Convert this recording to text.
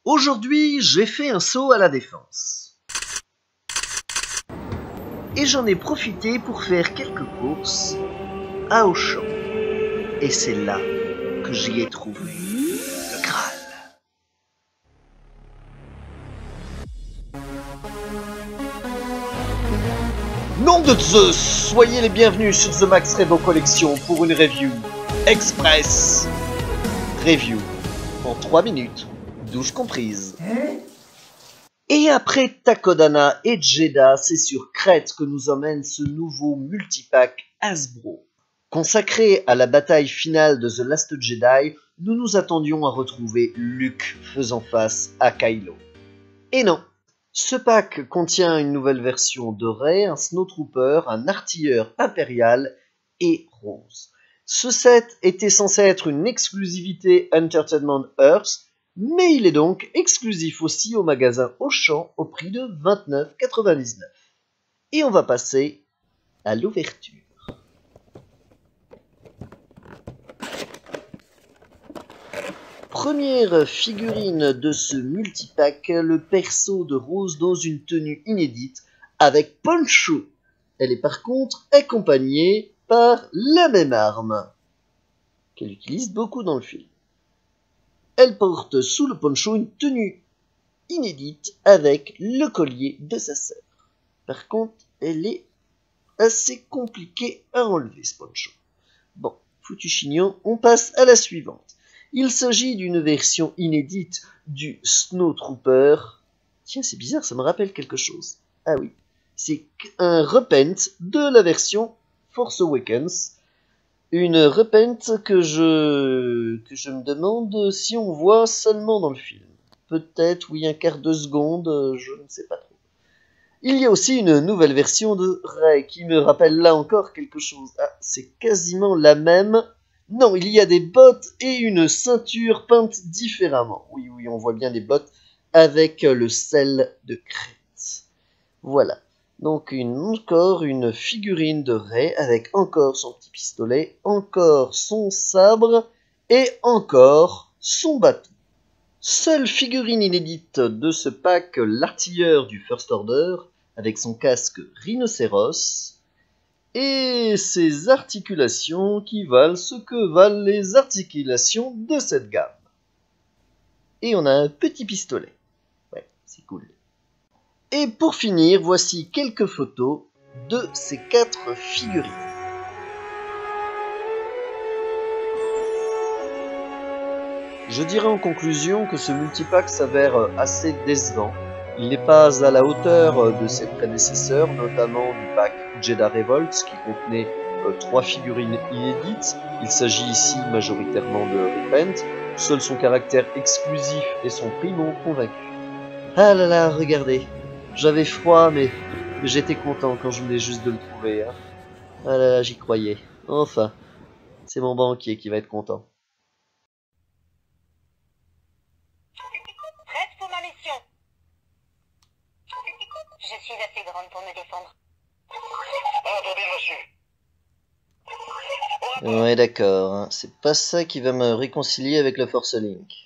Aujourd'hui, j'ai fait un saut à la défense. Et j'en ai profité pour faire quelques courses à Auchan. Et c'est là que j'y ai trouvé le Graal. Nom de Zeus, soyez les bienvenus sur The Max Revo Collection pour une review express. Review en 3 minutes, douche comprise. Et après Takodana et Jeddah, c'est sur Crète que nous emmène ce nouveau multipack Hasbro. Consacré à la bataille finale de The Last Jedi, nous nous attendions à retrouver Luke faisant face à Kylo. Et non, ce pack contient une nouvelle version de Rey, un Snowtrooper, un artilleur impérial et Rose. Ce set était censé être une exclusivité Entertainment Earth, mais il est donc exclusif aussi au magasin Auchan au prix de 29,99 €. Et on va passer à l'ouverture. Première figurine de ce multipack, le perso de Rose dans une tenue inédite avec poncho. Elle est par contre accompagnée par la même arme qu'elle utilise beaucoup dans le film. Elle porte sous le poncho une tenue inédite avec le collier de sa sœur. Par contre, elle est assez compliquée à enlever ce poncho. Bon, foutu chignon, on passe à la suivante. Il s'agit d'une version inédite du Snowtrooper. Tiens, c'est bizarre, ça me rappelle quelque chose. Ah oui, c'est un repent de la version Force Awakens. Une repent que je me demande si on voit seulement dans le film. Peut-être, oui, un quart de seconde, je ne sais pas trop. Il y a aussi une nouvelle version de Rey qui me rappelle là encore quelque chose. Ah, c'est quasiment la même. Non, il y a des bottes et une ceinture peintes différemment. Oui, on voit bien des bottes avec le sel de Crète. Voilà. Donc encore une figurine de Rey avec encore son petit pistolet, encore son sabre et encore son bâton. Seule figurine inédite de ce pack, l'artilleur du First Order avec son casque rhinocéros et ses articulations qui valent ce que valent les articulations de cette gamme. Et on a un petit pistolet. Ouais, c'est cool. Et pour finir, voici quelques photos de ces 4 figurines. Je dirais en conclusion que ce multipack s'avère assez décevant. Il n'est pas à la hauteur de ses prédécesseurs, notamment du pack Jedi Revolt qui contenait 3 figurines inédites. Il s'agit ici majoritairement de Repent. Seul son caractère exclusif et son prix m'ont convaincu. Ah là là, regardez. J'avais froid, mais j'étais content quand je venais juste de le trouver. Hein. Ah là là, j'y croyais. Enfin, c'est mon banquier qui va être content. Prête pour ma mission. Je suis assez grande pour me défendre. Ordre bien reçu. Ouais, d'accord. Hein. C'est pas ça qui va me réconcilier avec la Force Link.